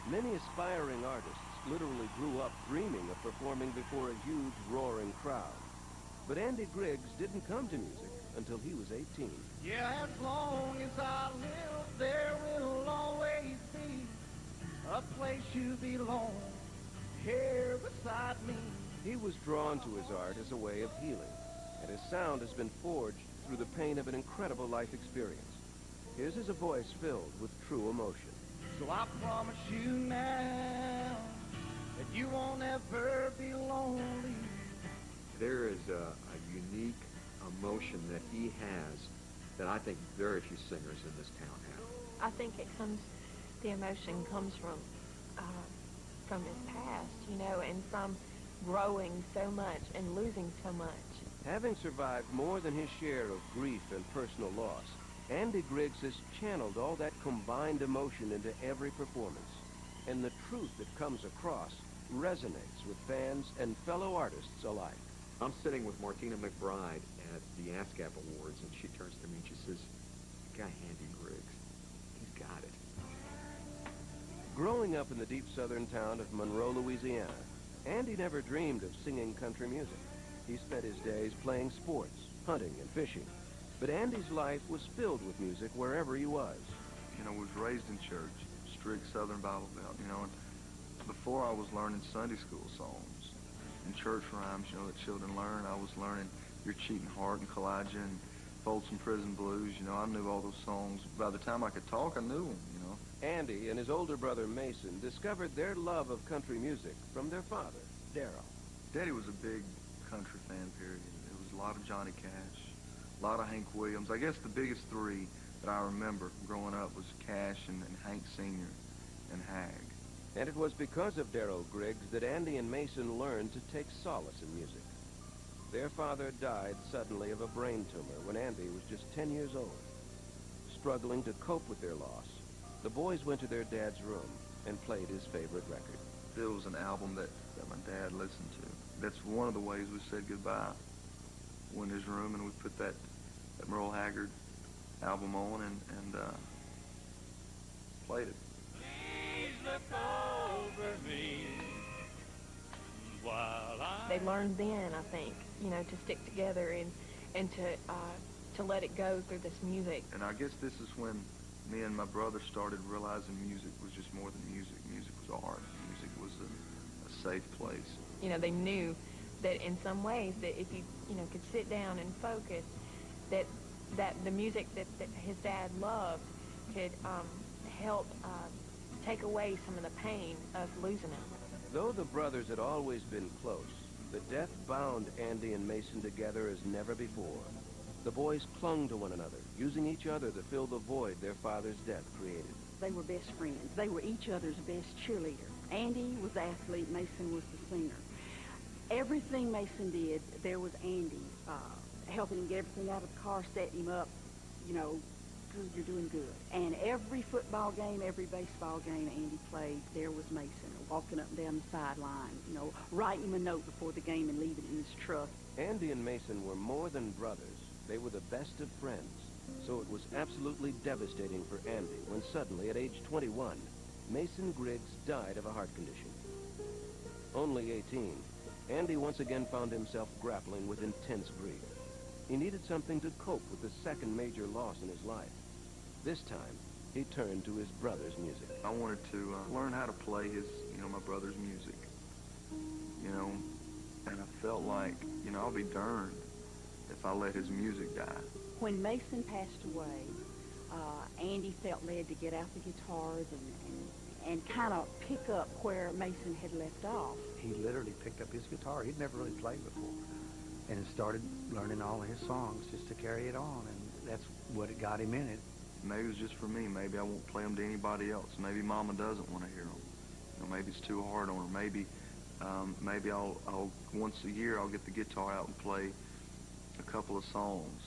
Many aspiring artists literally grew up dreaming of performing before a huge, roaring crowd. But Andy Griggs didn't come to music until he was 18. Yeah, as long as I live, there will always be a place you belong here beside me. He was drawn to his art as a way of healing, and his sound has been forged through the pain of an incredible life experience. His is a voice filled with true emotion. So I promise you now that you won't ever be lonely. There is a unique emotion that he has that I think very few singers in this town have. I think the emotion comes from his past, you know, and from growing so much and losing so much. Having survived more than his share of grief and personal loss, Andy Griggs has channeled all that combined emotion into every performance. And the truth that comes across resonates with fans and fellow artists alike. I'm sitting with Martina McBride at the ASCAP Awards, and she turns to me and she says, "The guy Andy Griggs, he's got it." Growing up in the deep southern town of Monroe, Louisiana, Andy never dreamed of singing country music. He spent his days playing sports, hunting, and fishing. But Andy's life was filled with music wherever he was. You know, was raised in church, strict Southern Bible Belt, you know, and before I was learning Sunday school songs and church rhymes, you know, that children learn, I was learning Your Cheating Heart and Kalijah and Folsom Prison Blues. You know, I knew all those songs. By the time I could talk, I knew them, you know. Andy and his older brother Mason discovered their love of country music from their father, Darrell. Daddy was a big country fan, period. There was a lot of Johnny Cash, a lot of Hank Williams. I guess the biggest three that I remember growing up was Cash and Hank Sr. and Hag. And it was because of Darrell Griggs that Andy and Mason learned to take solace in music. Their father died suddenly of a brain tumor when Andy was just 10 years old. Struggling to cope with their loss, the boys went to their dad's room and played his favorite record. It was an album that my dad listened to. That's one of the ways we said goodbye. Went in his room and we put that Merle Haggard album on and played it. Please look over me while They learned then, I think, you know, to stick together and to let it go through this music. And I guess this is when me and my brother started realizing music was just more than music. Music was art. Music was a safe place. You know, they knew that in some ways that if you know, could sit down and focus, that the music that his dad loved could help take away some of the pain of losing him. Though the brothers had always been close, the death bound Andy and Mason together as never before. The boys clung to one another, using each other to fill the void their father's death created. They were best friends. They were each other's best cheerleader. Andy was the athlete, Mason was the singer. Everything Mason did, there was Andy helping him get everything out of the car, setting him up, you know, good, you're doing good. And every football game, every baseball game Andy played, there was Mason walking up and down the sideline, you know, writing him a note before the game and leaving it in his truck. Andy and Mason were more than brothers. They were the best of friends. So it was absolutely devastating for Andy when suddenly, at age 21, Mason Griggs died of a heart condition. Only 18, Andy once again found himself grappling with intense grief. He needed something to cope with the second major loss in his life. This time, he turned to his brother's music. I wanted to learn how to play my brother's music, you know, and I felt like, you know, I'll be darned if I let his music die. When Mason passed away, Andy felt led to get out the guitars and kind of pick up where Mason had left off. He literally picked up his guitar. He'd never really played before, and started learning all of his songs just to carry it on, and that's what it got him in it. Maybe it was just for me. Maybe I won't play them to anybody else. Maybe Mama doesn't want to hear them. You know, maybe it's too hard on her. Maybe I'll once a year I'll get the guitar out and play a couple of songs.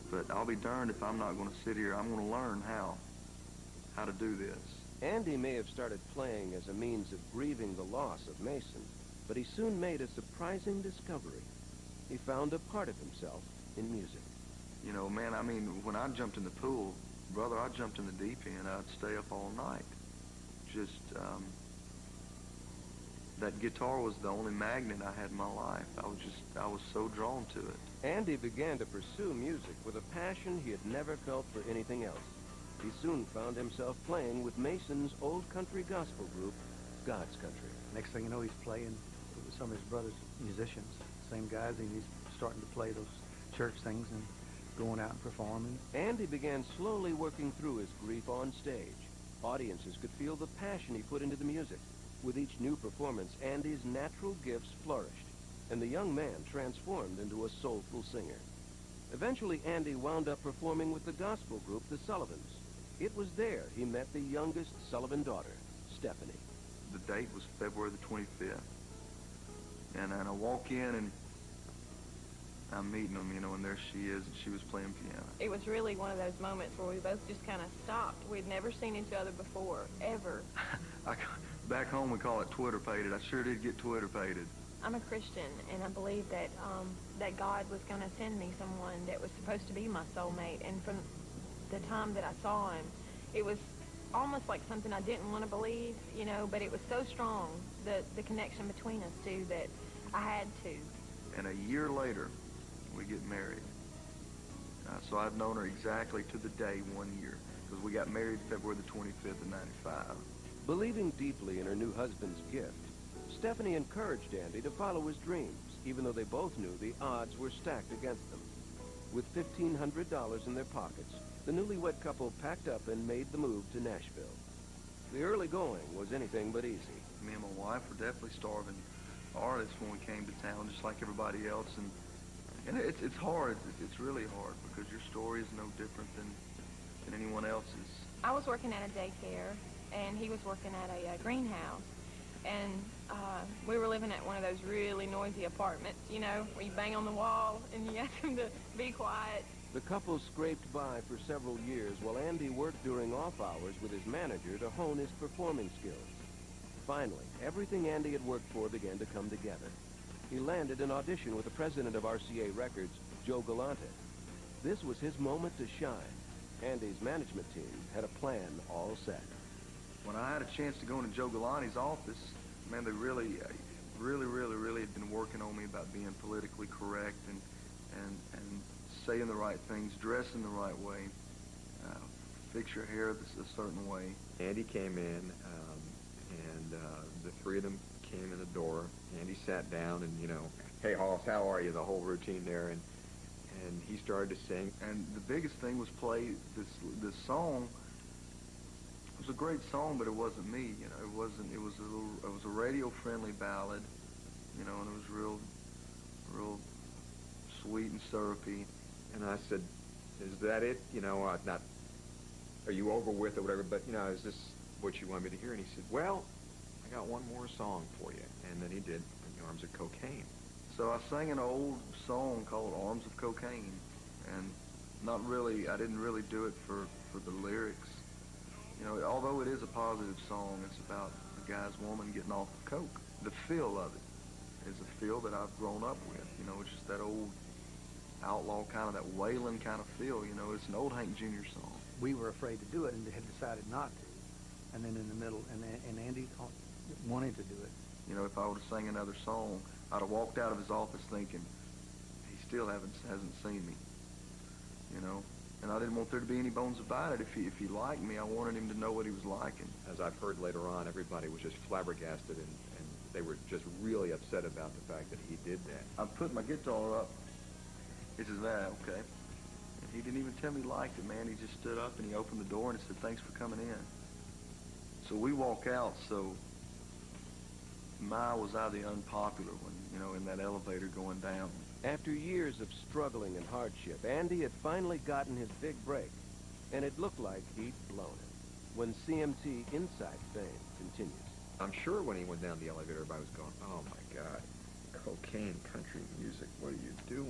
But I'll be darned if I'm not going to sit here. I'm going to learn how to do this. Andy may have started playing as a means of grieving the loss of Mason, but he soon made a surprising discovery. He found a part of himself in music. You know, man, I mean, when I jumped in the pool, brother, I jumped in the deep end. I'd stay up all night just, that guitar was the only magnet I had in my life. I was so drawn to it. Andy began to pursue music with a passion he had never felt for anything else. He soon found himself playing with Mason's old country gospel group, God's Country. Next thing you know, he's playing with some of his brother's musicians, same guys, and he's starting to play those church things and going out and performing. Andy began slowly working through his grief on stage. Audiences could feel the passion he put into the music. With each new performance, Andy's natural gifts flourished, and the young man transformed into a soulful singer. Eventually, Andy wound up performing with the gospel group, the Sullivans. It was there he met the youngest Sullivan daughter, Stephanie. The date was February the 25th. And I walk in and I'm meeting them, you know, and there she is, and she was playing piano. It was really one of those moments where we both just kind of stopped. We'd never seen each other before, ever. Back home we call it Twitter-pated. I sure did get Twitter-pated. I'm a Christian, and I believe that that God was going to send me someone that was supposed to be my soulmate. And from the time that I saw him, it was almost like something I didn't want to believe, you know, but it was so strong, the connection between us two, that I had to. And a year later, we get married. So I've known her exactly to the day 1 year, because we got married February the 25th of '95. Believing deeply in her new husband's gift, Stephanie encouraged Andy to follow his dreams, even though they both knew the odds were stacked against them. With $1,500 in their pockets, the newlywed couple packed up and made the move to Nashville. The early going was anything but easy. Me and my wife were definitely starving artists when we came to town, just like everybody else. And it's hard. It's really hard, because your story is no different than anyone else's. I was working at a daycare, and he was working at a greenhouse. And we were living at one of those really noisy apartments, you know, where you bang on the wall and you ask them to be quiet. The couple scraped by for several years while Andy worked during off hours with his manager to hone his performing skills. Finally, everything Andy had worked for began to come together. He landed an audition with the president of RCA Records, Joe Galante. This was his moment to shine. Andy's management team had a plan all set. When I had a chance to go into Joe Galante's office, man, they really had been working on me about being politically correct and saying the right things, dressing the right way, fix your hair a certain way. Andy came in, and the three of them came in the door. Andy sat down and, you know, hey, Hoss, how are you? The whole routine there. And he started to sing. And the biggest thing was play this song. It was a great song, but it wasn't me. You know, it wasn't. It was a radio-friendly ballad. You know, and it was real sweet and syrupy. And I said, "Is that it? You know, not. Are you over with or whatever? But you know, is this what you want me to hear?" And he said, "Well, I got one more song for you." And then he did "Arms of Cocaine." So I sang an old song called "Arms of Cocaine," and I didn't really do it for the lyrics. You know, although it is a positive song, it's about a guy's woman getting off of coke. The feel of it is a feel that I've grown up with. You know, it's just that old outlaw kind of, that wailing kind of feel. You know, it's an old Hank Jr. song. We were afraid to do it and had decided not to. And then in the middle, and Andy wanted to do it. You know, if I would have sang another song, I'd have walked out of his office thinking, he still hasn't seen me. You know? And I didn't want there to be any bones about it. If he liked me, I wanted him to know what he was liking. As I've heard later on, everybody was just flabbergasted, and they were just really upset about the fact that he did that. I put my guitar up. He says, okay. And he didn't even tell me he liked it, man. He just stood up and he opened the door and he said, thanks for coming in. So we walk out, so was I the unpopular one, you know, in that elevator going down. After years of struggling and hardship, Andy had finally gotten his big break, and it looked like he'd blown it. When CMT Inside Fame continues. I'm sure when he went down the elevator, everybody was going, "Oh my God, cocaine country music, what are you doing?"